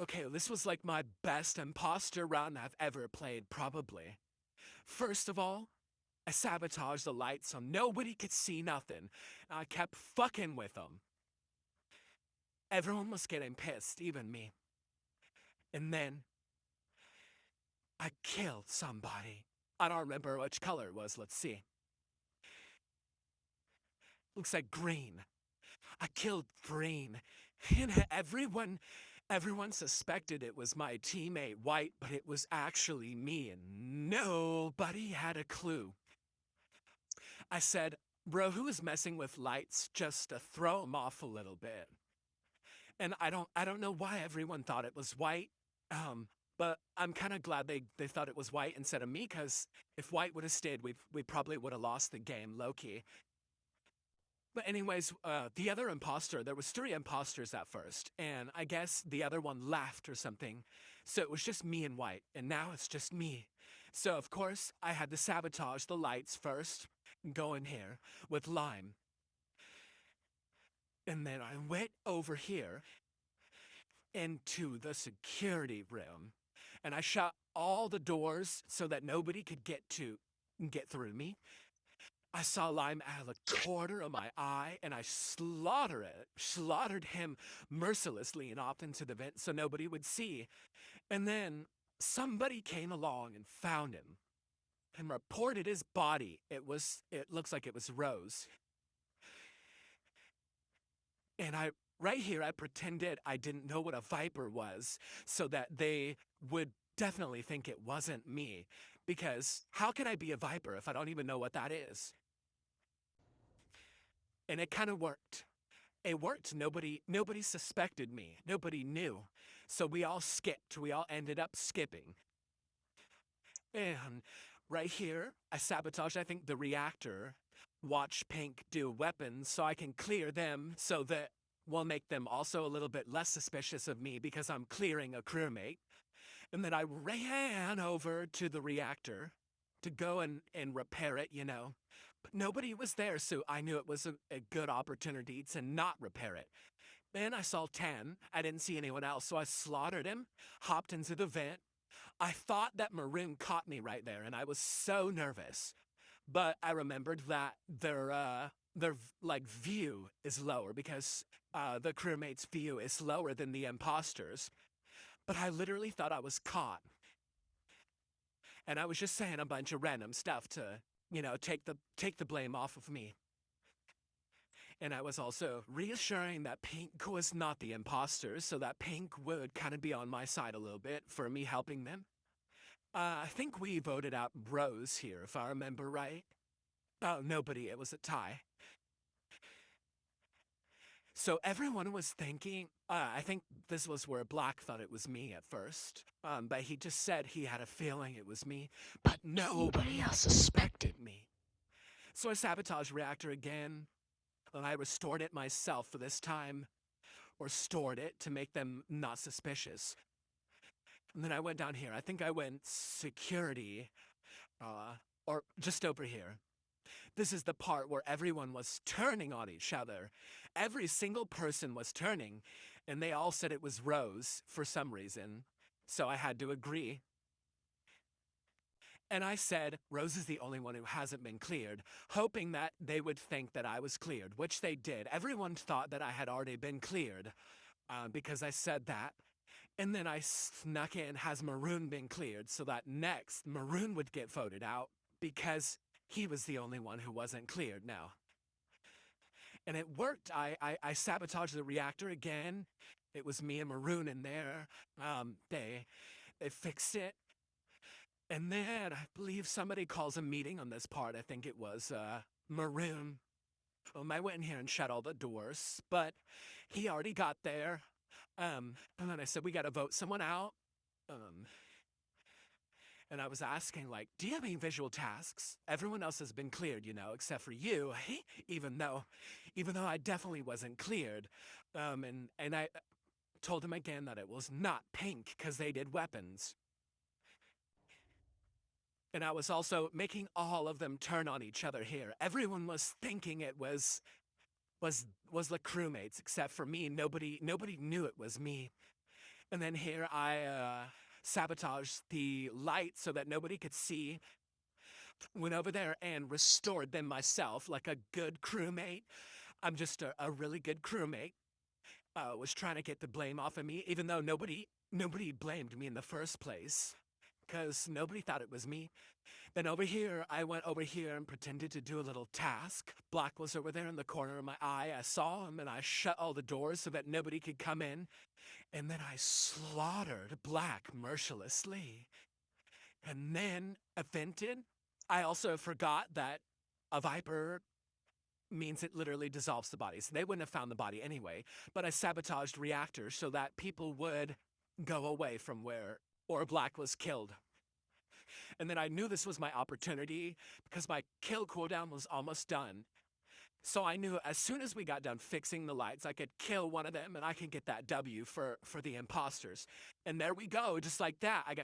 Okay, this was like my best imposter round I've ever played, probably. First of all, I sabotaged the lights so nobody could see nothing. I kept fucking with them. Everyone was getting pissed, even me. And then I killed somebody. I don't remember which color it was, let's see. Looks like green. I killed green. And everyone suspected it was my teammate White, but it was actually me and nobody had a clue. I said, bro, who is messing with lights just to throw them off a little bit? And I don't know why everyone thought it was White. But I'm kind of glad they thought it was White instead of me, because if White would have stayed, we probably would have lost the game, low key. But anyways, the other imposter, there was three imposters at first, and I guess the other one left or something. So it was just me and White, and now it's just me. So of course, I had to sabotage the lights first, and go in here with Lime. And then I went over here into the security room, and I shut all the doors so that nobody could get through me. I saw Lime out of the corner of my eye, and I slaughtered him mercilessly and off into the vent so nobody would see. And then somebody came along and found him and reported his body. It looks like it was Rose. And right here, I pretended I didn't know what a Viper was so that they would definitely think it wasn't me. Because how can I be a Viper if I don't even know what that is? And it kind of worked. It worked. Nobody suspected me. Nobody knew. So we all skipped. We all ended up skipping. And right here, I sabotaged, I think, the reactor. Watch Pink do weapons so I can clear them so that will make them also a little bit less suspicious of me because I'm clearing a crewmate. And then I ran over to the reactor to go and repair it, you know. But nobody was there, so I knew it was a good opportunity to not repair it. Then I saw Tan. I didn't see anyone else, so I slaughtered him, hopped into the vent. I thought that Maroon caught me right there, and I was so nervous. But I remembered that their like view is lower because the crewmate's view is lower than the imposters. But I literally thought I was caught, and I was just saying a bunch of random stuff to, take the blame off of me. And I was also reassuring that Pink was not the imposter, so that Pink would kind of be on my side a little bit for me helping them. I think we voted out Rose here, if I remember right. Oh, nobody. It was a tie. So everyone was thinking, I think this was where Black thought it was me at first. But he just said he had a feeling it was me, but nobody else suspected me. So I sabotaged reactor again, and I restored it myself for this time, or stored it to make them not suspicious. And then I went down here. I think I went security, uh, or just over here. This is the part where everyone was turning on each other. Every single person was turning, and they all said it was Rose for some reason. So I had to agree. And I said, Rose is the only one who hasn't been cleared, hoping that they would think that I was cleared, which they did. Everyone thought that I had already been cleared because I said that. And then I snuck in, has Maroon been cleared, so that next Maroon would get voted out because he was the only one who wasn't cleared now. And it worked. I sabotaged the reactor again. It was me and Maroon in there. They fixed it. And then I believe somebody calls a meeting on this part. I think it was Maroon. I went in here and shut all the doors, but he already got there. And then I said, we got to vote someone out. Um, and I was asking, like, do you have any visual tasks? Everyone else has been cleared, except for you. even though, even though I definitely wasn't cleared. And I told him again that it was not Pink because they did weapons. And I was also making all of them turn on each other here. Everyone was thinking it was the crewmates except for me. Nobody knew it was me. And then here I sabotaged the light so that nobody could see. Went over there and restored them myself like a good crewmate. I'm just a really good crewmate. Was trying to get the blame off of me, even though nobody blamed me in the first place, because nobody thought it was me. Then over here, I went over here and pretended to do a little task. Black was over there in the corner of my eye. I saw him and I shut all the doors so that nobody could come in. And then I slaughtered Black mercilessly. And then vented. I also forgot that a viper means it literally dissolves the body. So they wouldn't have found the body anyway. But I sabotaged reactors so that people would go away from where or Black was killed. And then I knew this was my opportunity because my kill cooldown was almost done. So I knew as soon as we got done fixing the lights, I could kill one of them and I could get that W for the imposters. And there we go, just like that. I got